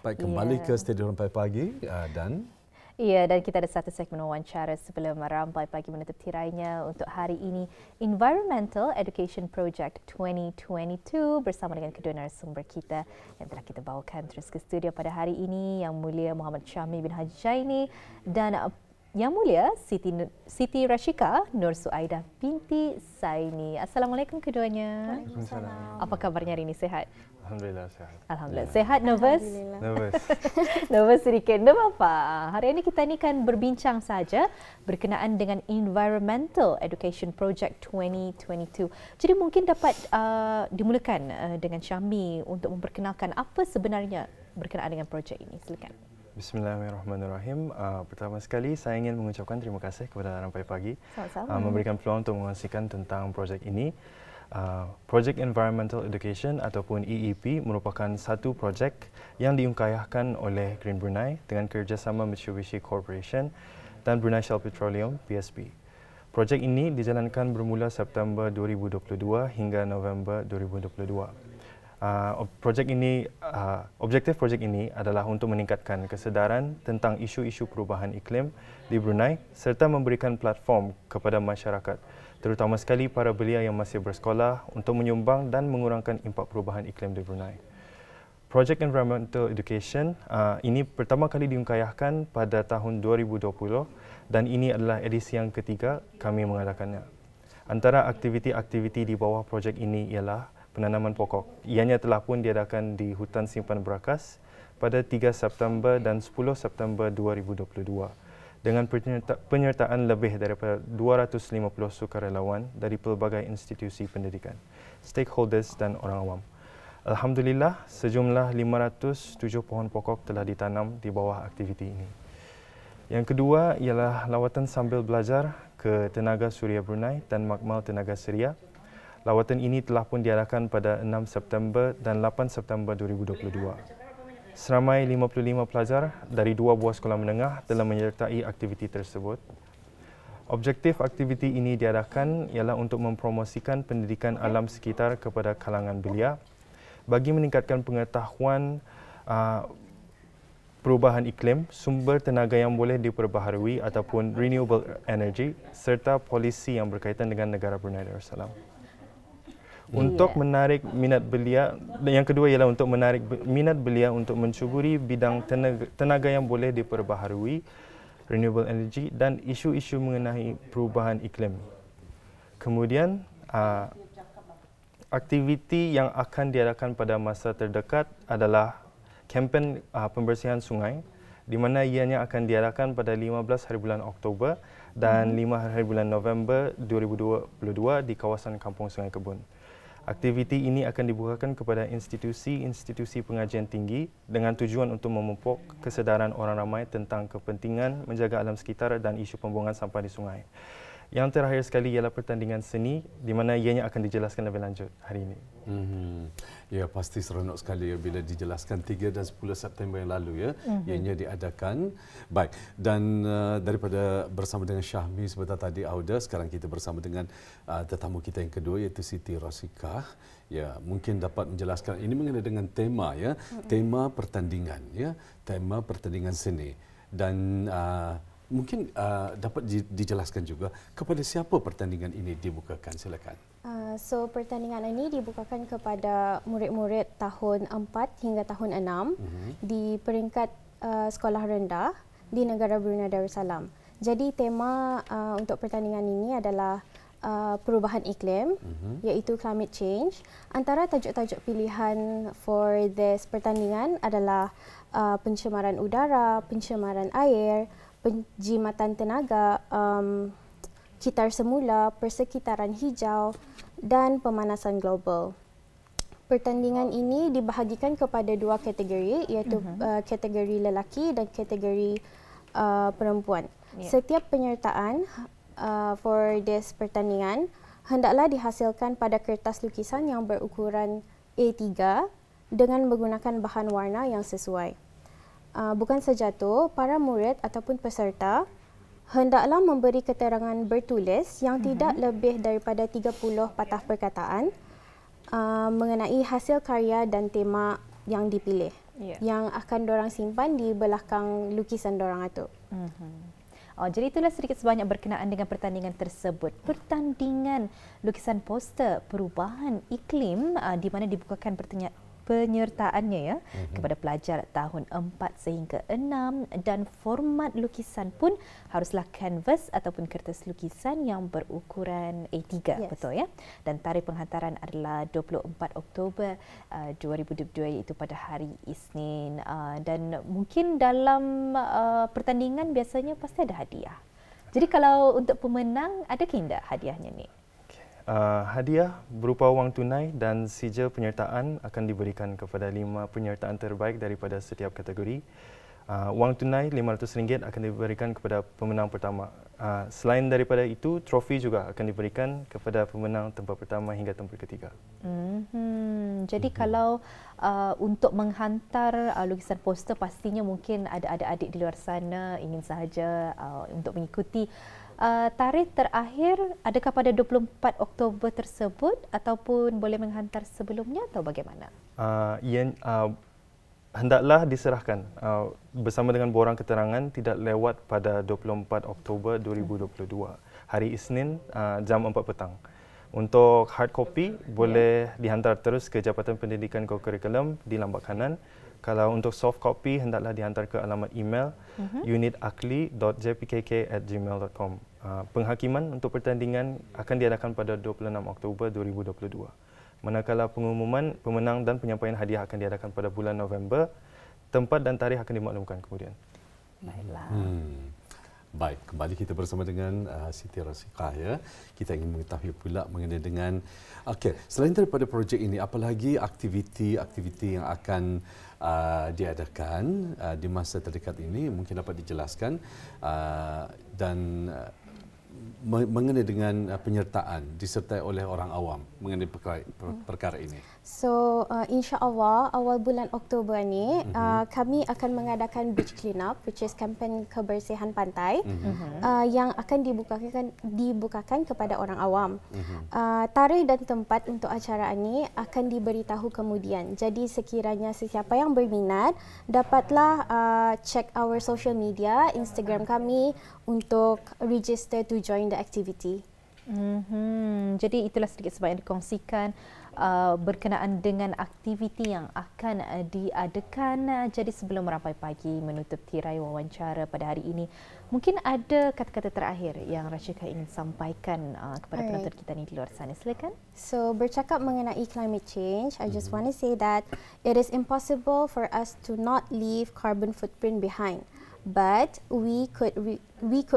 Baik, kembali ke Studio Rampai Pagi dan dan kita ada satu segmen wawancara sebelum Rampai Pagi menutup tirainya untuk hari ini, Environmental Education Project 2022 bersama dengan kedua narasumber kita yang telah kita bawakan terus ke studio pada hari ini, Yang Mulia Muhammad Syami bin Haji Jaini dan Yang Mulia Siti Rashika Nur Suaidah binti Saini. Assalamualaikum keduanya. Waalaikumsalam. Apa kabarnya hari ini, sehat? Alhamdulillah sehat. Alhamdulillah. Sehat, nervous? Nervous. Nervous sedikit. Tidak apa. Hari ini kita kan berbincang saja berkenaan dengan Environmental Education Project 2022. Jadi mungkin dapat dimulakan dengan Syami untuk memperkenalkan apa sebenarnya berkenaan dengan projek ini. Silakan. Bismillahirrahmanirrahim. Pertama sekali saya ingin mengucapkan terima kasih kepada Rampai Pagi memberikan memberikan peluang untuk mengongsikan tentang projek ini. Project Environmental Education ataupun EEP merupakan satu projek yang diungkayahkan oleh Green Brunei dengan kerjasama Mitsubishi Corporation dan Brunei Shell Petroleum PSP. Projek ini dijalankan bermula September 2022 hingga November 2022. Objektif projek ini adalah untuk meningkatkan kesedaran tentang isu-isu perubahan iklim di Brunei serta memberikan platform kepada masyarakat, terutama sekali para belia yang masih bersekolah untuk menyumbang dan mengurangkan impak perubahan iklim di Brunei. Project Environmental Education ini pertama kali diungkayahkan pada tahun 2020 dan ini adalah edisi yang ketiga kami mengadakannya. Antara aktiviti-aktiviti di bawah projek ini ialah penanaman pokok. Ianya telah pun diadakan di Hutan Simpan Berakas pada 3 September dan 10 September 2022 dengan penyertaan lebih daripada 250 sukarelawan dari pelbagai institusi pendidikan, stakeholders dan orang awam. Alhamdulillah, sejumlah 507 pohon pokok telah ditanam di bawah aktiviti ini. Yang kedua ialah lawatan sambil belajar ke Tenaga Suria Brunei dan Makmal Tenaga Suria. Lawatan ini telah pun diadakan pada 6 September dan 8 September 2022. Seramai 55 pelajar dari 2 buah sekolah menengah telah menyertai aktiviti tersebut. Objektif aktiviti ini diadakan ialah untuk mempromosikan pendidikan alam sekitar kepada kalangan belia bagi meningkatkan pengetahuan perubahan iklim, sumber tenaga yang boleh diperbaharui ataupun renewable energy serta polisi yang berkaitan dengan negara Brunei Darussalam. Untuk menarik minat belia, yang kedua ialah untuk menarik minat belia untuk mencuburi bidang tenaga yang boleh diperbaharui, renewable energy dan isu-isu mengenai perubahan iklim. Kemudian, aktiviti yang akan diadakan pada masa terdekat adalah kempen pembersihan sungai di mana ianya akan diadakan pada 15 hari bulan Oktober dan 5 hari bulan November 2022 di kawasan Kampung Sungai Kebun. Aktiviti ini akan dibukakan kepada institusi-institusi pengajian tinggi dengan tujuan untuk memupuk kesedaran orang ramai tentang kepentingan menjaga alam sekitar dan isu pembuangan sampah di sungai. Yang terakhir sekali ialah pertandingan seni di mana ianya akan dijelaskan lebih lanjut hari ini. Ya, pasti seronok sekali ya bila dijelaskan 3 dan 10 September yang lalu ya, ianya diadakan. Baik, dan daripada bersama dengan Syahmi sebentar tadi Auda, sekarang kita bersama dengan tetamu kita yang kedua iaitu Siti Rashika. Ya, mungkin dapat menjelaskan ini mengenai dengan tema ya, tema pertandingan ya, tema pertandingan seni dan mungkin dapat dijelaskan juga kepada siapa pertandingan ini dibukakan, silakan. So pertandingan ini dibukakan kepada murid-murid tahun 4 hingga tahun 6 di peringkat sekolah rendah di negara Brunei Darussalam. Jadi tema untuk pertandingan ini adalah perubahan iklim, iaitu climate change. Antara tajuk-tajuk pilihan for this pertandingan adalah pencemaran udara, pencemaran air, penjimatan tenaga, kitar semula, persekitaran hijau dan pemanasan global. Pertandingan ini dibahagikan kepada 2 kategori, iaitu kategori lelaki dan kategori perempuan. Setiap penyertaan for this pertandingan hendaklah dihasilkan pada kertas lukisan yang berukuran A3 dengan menggunakan bahan warna yang sesuai. Bukan saja itu, para murid ataupun peserta hendaklah memberi keterangan bertulis yang tidak lebih daripada 30 patah perkataan mengenai hasil karya dan tema yang dipilih. yang akan dorang simpan di belakang lukisan dorang itu. Oh, jadi itulah sedikit sebanyak berkenaan dengan pertandingan tersebut. Pertandingan lukisan poster perubahan iklim di mana dibukakan penyertaannya ya kepada pelajar tahun 4 sehingga 6 dan format lukisan pun haruslah kanvas ataupun kertas lukisan yang berukuran A3, betul ya? Dan tarikh penghantaran adalah 24 Oktober 2022 iaitu pada hari Isnin, dan mungkin dalam pertandingan biasanya pasti ada hadiah. Jadi kalau untuk pemenang ada tidak hadiahnya ni? Hadiah berupa wang tunai dan sijil penyertaan akan diberikan kepada 5 penyertaan terbaik daripada setiap kategori. Wang tunai RM500 akan diberikan kepada pemenang pertama. Selain daripada itu, trofi juga akan diberikan kepada pemenang tempat pertama hingga tempat ketiga. Jadi kalau untuk menghantar lukisan poster, pastinya mungkin ada adik-adik di luar sana ingin sahaja untuk mengikuti. Tarikh terakhir adakah pada 24 Oktober tersebut ataupun boleh menghantar sebelumnya atau bagaimana? Hendaklah diserahkan bersama dengan borang keterangan tidak lewat pada 24 Oktober 2022, hari Isnin jam 4 petang. Untuk hard copy boleh dihantar terus ke Jabatan Pendidikan Kokurikulum di lambat kanan. Kalau untuk soft copy hendaklah dihantar ke alamat email unitakli.jpkk@gmail.com. Penghakiman untuk pertandingan akan diadakan pada 26 Oktober 2022. Manakala pengumuman pemenang dan penyampaian hadiah akan diadakan pada bulan November. Tempat dan tarikh akan dimaklumkan kemudian. Baiklah. Baik, kembali kita bersama dengan Siti Rasikah ya. Kita ingin mengetahui pula mengenai dengan selain daripada projek ini, apa lagi aktiviti-aktiviti yang akan diadakan di masa terdekat ini, mungkin dapat dijelaskan dan mengenai dengan penyertaan disertai oleh orang awam mengenai perkara ini. So insya-Allah awal bulan Oktober ni kami akan mengadakan beach cleanup, which is kempen kebersihan pantai yang akan dibukakan kepada orang awam. Tarikh dan tempat untuk acara ini akan diberitahu kemudian. Jadi sekiranya sesiapa yang berminat dapatlah check our social media, Instagram kami untuk register to join the activity. Jadi itulah sedikit sebanyak dikongsikan berkenaan dengan aktiviti yang akan diadakan. Jadi sebelum merampai pagi menutup tirai wawancara pada hari ini, mungkin ada kata-kata terakhir yang Rashika ingin sampaikan kepada penonton kita ni di luar sana. Silakan. So bercakap mengenai climate change, I just want to say that it is impossible for us to not leave carbon footprint behind, but we could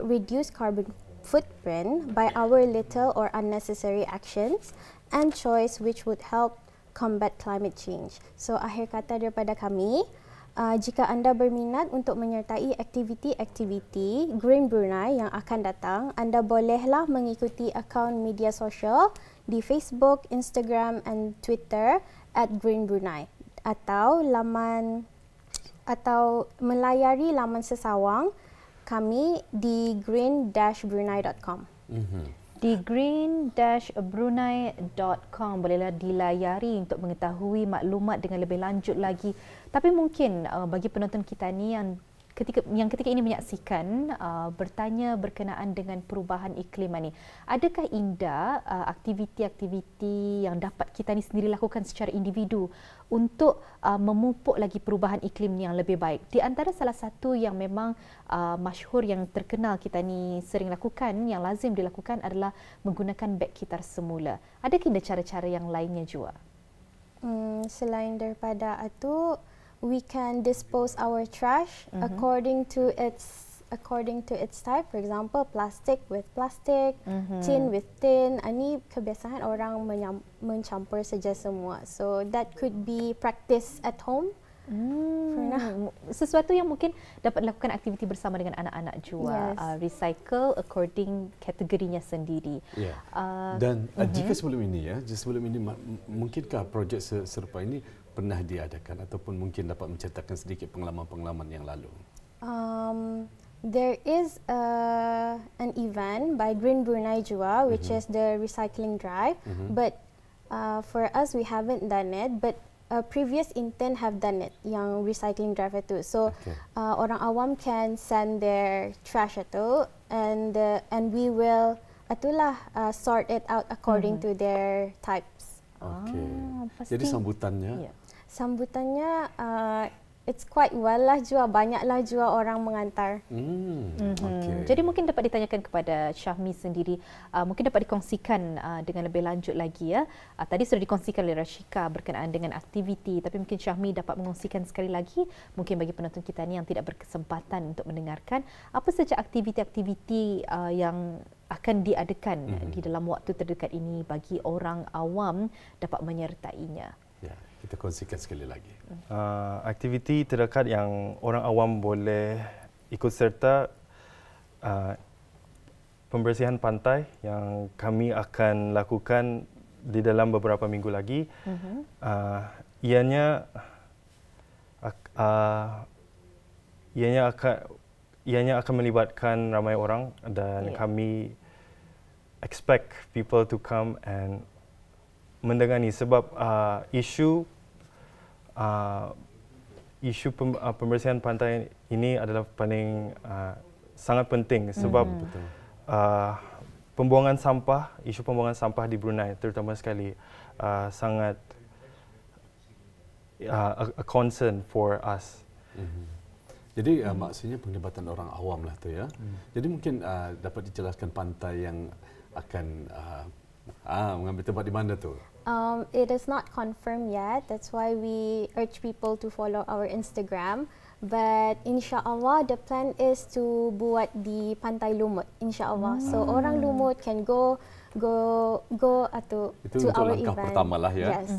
reduce carbon footprint by our little or unnecessary actions and choice which would help combat climate change. So akhir kata daripada kami, jika anda berminat untuk menyertai aktiviti-aktiviti Green Brunei yang akan datang, anda bolehlah mengikuti akaun media sosial di Facebook, Instagram and Twitter @Green Brunei atau melayari laman sesawang kami di green-brunei.com. Di green-brunei.com bolehlah dilayari untuk mengetahui maklumat dengan lebih lanjut lagi. Tapi mungkin bagi penonton kita ni yang ketika ini menyaksikan bertanya berkenaan dengan perubahan iklim ini, adakah indah aktiviti-aktiviti yang dapat kita ni sendiri lakukan secara individu untuk memupuk lagi perubahan iklim yang lebih baik? Di antara salah satu yang memang masyhur yang terkenal kita ni sering lakukan, yang lazim dilakukan adalah menggunakan beg kitar semula. Adakah indah cara-cara yang lainnya juga? Selain daripada itu, we can dispose our trash according to its type. For example, plastic with plastic, tin with tin. Ini kebiasaan orang mencampur saja semua. So that could be practice at home. Sesuatu yang mungkin dapat dilakukan aktiviti bersama dengan anak-anak juga. Recycle according kategorinya sendiri. Dan jika sebelum ini mungkinkah projek serupa ini pernah diadakan ataupun mungkin dapat menceritakan sedikit pengalaman-pengalaman yang lalu? There is an event by Green Brunei juga, which is the recycling drive. But for us, we haven't done it. But previous intern have done it, yang recycling drive itu. So orang awam can send their trash itu, and we will sort it out according to their types. Jadi sambutannya? Sambutannya it's quite well lah jua, banyaklah jua orang mengantar. Jadi mungkin dapat ditanyakan kepada Syahmi sendiri, mungkin dapat dikongsikan dengan lebih lanjut lagi ya. Tadi sudah dikongsikan oleh Rashika berkenaan dengan aktiviti, tapi mungkin Syahmi dapat mengongsikan sekali lagi, mungkin bagi penonton kita ni yang tidak berkesempatan untuk mendengarkan, apa saja aktiviti-aktiviti yang akan diadakan di dalam waktu terdekat ini bagi orang awam dapat menyertainya. Ya, kita kongsikan sekali lagi. Aktiviti terdekat yang orang awam boleh ikut serta, pembersihan pantai yang kami akan lakukan di dalam beberapa minggu lagi. Ianya akan melibatkan ramai orang, dan kami expect people to come and mendengani, sebab isu pembersihan pantai ini adalah paling sangat penting, sebab pembuangan sampah, isu pembuangan sampah di Brunei terutama sekali sangat a concern for us. Jadi maksudnya penglibatan orang awam lah tu ya. Jadi mungkin dapat dijelaskan pantai yang akan mengambil tempat di mana tu? It is not confirmed yet. That's why we urge people to follow our Instagram. But insyaAllah, the plan is to buat di Pantai Lumut. InsyaAllah. So orang Lumut can go itu to our langkah event. Pertama lah ya. Yes.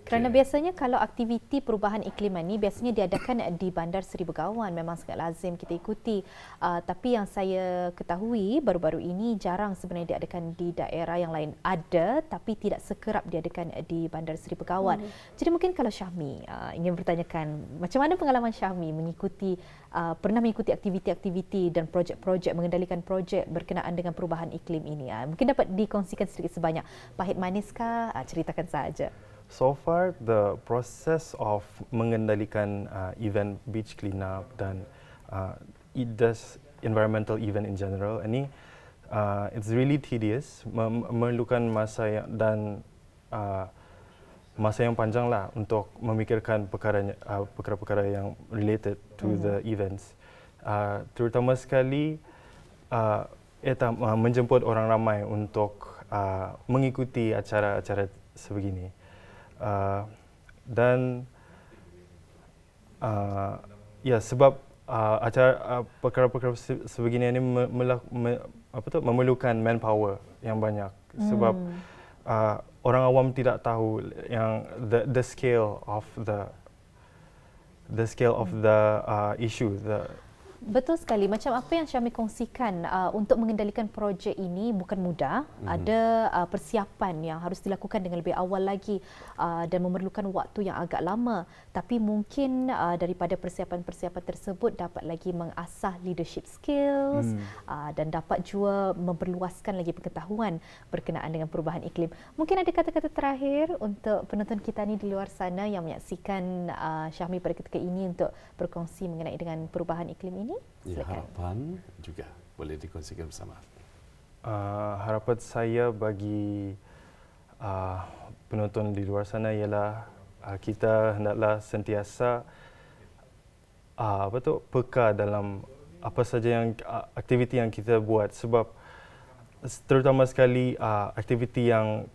Kerana biasanya kalau aktiviti perubahan iklim ini biasanya diadakan di Bandar Seri Begawan, memang sangat lazim kita ikuti. Tapi yang saya ketahui baru-baru ini jarang sebenarnya diadakan di daerah yang lain. Ada tapi tidak sekerap diadakan di Bandar Seri Begawan. Jadi mungkin kalau Syahmi ingin bertanyakan macam mana pengalaman Syahmi pernah mengikuti aktiviti-aktiviti dan projek-projek, mengendalikan projek berkenaan dengan perubahan iklim ini. Mungkin dapat dikongsikan sedikit sebanyak. Pahit maniskah? Ceritakan saja. So far, the process of mengendalikan event beach cleanup dan it does environmental event in general, ini it's really tedious, memerlukan masa dan masa yang panjang lah untuk memikirkan perkara-perkara yang related to the events. Terutama sekali menjemput orang ramai untuk mengikuti acara-acara sebegini. Dan sebab acara perkara-perkara sebegini ini memerlukan manpower yang banyak, sebab orang awam tidak tahu yang the scale of the issue. Betul sekali. Macam apa yang Syahmi kongsikan, untuk mengendalikan projek ini bukan mudah. Ada persiapan yang harus dilakukan dengan lebih awal lagi dan memerlukan waktu yang agak lama. Tapi mungkin daripada persiapan-persiapan tersebut dapat lagi mengasah leadership skills dan dapat juga memperluaskan lagi pengetahuan berkenaan dengan perubahan iklim. Mungkin ada kata-kata terakhir untuk penonton kita ni di luar sana yang menyaksikan Syahmi pada ketika ini untuk berkongsi mengenai dengan perubahan iklim ini? Ya, harapan juga boleh dikongsikan bersama. Harapan saya bagi penonton di luar sana ialah kita hendaklah sentiasa peka dalam apa saja yang aktiviti yang kita buat, sebab terutama sekali aktiviti yang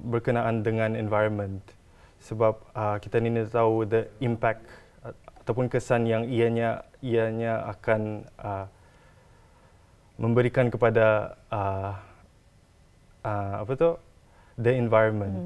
berkenaan dengan environment, sebab kita ni tahu the impact ataupun kesan yang ianya akan memberikan kepada the environment,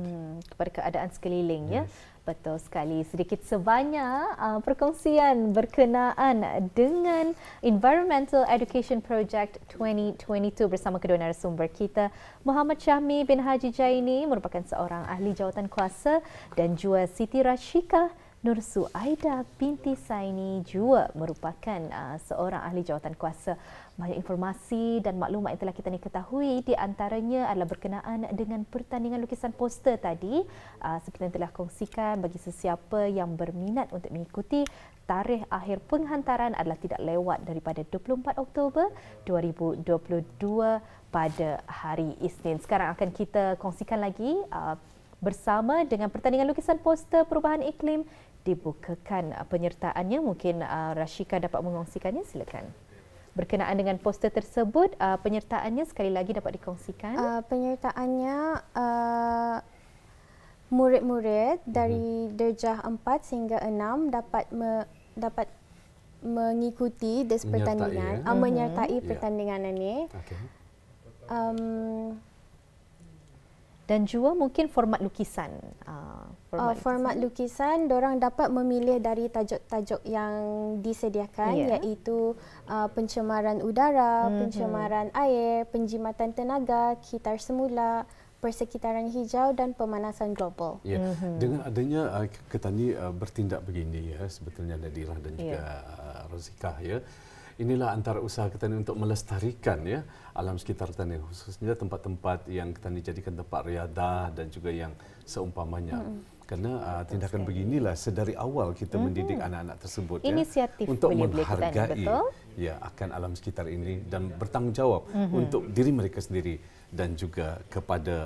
kepada keadaan sekeliling. Yes. Ya. Betul sekali. Sedikit sebanyak perkongsian berkenaan dengan Environmental Education Project 2022 bersama kedua narasumber kita. Muhammad Syahmi bin Haji Jaini merupakan seorang ahli jawatan kuasa dan juga Siti Rashika Nur Suaida binti Saini Jua merupakan seorang ahli jawatan kuasa. Banyak informasi dan maklumat yang telah kita ketahui di antaranya adalah berkenaan dengan pertandingan lukisan poster tadi. Seperti yang telah kongsikan, bagi sesiapa yang berminat untuk mengikuti, tarikh akhir penghantaran adalah tidak lewat daripada 24 Oktober 2022 pada hari Isnin. Sekarang akan kita kongsikan lagi bersama dengan pertandingan lukisan poster perubahan iklim dibukakan penyertaannya. Mungkin Rashika dapat mengongsikannya, silakan. Berkenaan dengan poster tersebut, penyertaannya sekali lagi dapat dikongsikan. Penyertaannya murid-murid dari darjah 4 sehingga 6 dapat mengikuti pertandingan, menyertai pertandingan ini. Okay. Dan juga mungkin format lukisan. Format lukisan, diorang dapat memilih dari tajuk-tajuk yang disediakan, iaitu pencemaran udara, pencemaran air, penjimatan tenaga, kitar semula, persekitaran hijau dan pemanasan global. Ya, dengan adanya Ketani bertindak begini ya, sebetulnya Nadira dan juga Rozika ya. Inilah antara usaha Ketani untuk melestarikan ya alam sekitar Ketani, khususnya tempat-tempat yang Ketani jadikan tempat riadah dan juga yang seumpamanya. Karena tindakan beginilah sedari awal kita mendidik anak-anak tersebut inisiatif ya, untuk menghargai ya akan alam sekitar ini dan bertanggungjawab untuk diri mereka sendiri dan juga kepada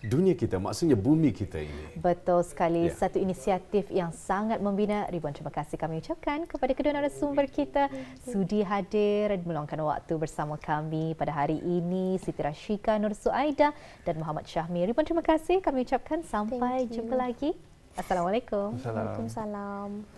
dunia kita, maksudnya bumi kita ini. Betul sekali, satu inisiatif yang sangat membina. Ribuan terima kasih kami ucapkan kepada kedua narasumber kita sudi hadir meluangkan waktu bersama kami pada hari ini, Siti Rashika, Nur Suaida dan Muhammad Syahmi. Ribuan terima kasih kami ucapkan, sampai jumpa lagi. Assalamualaikum. Waalaikumsalam.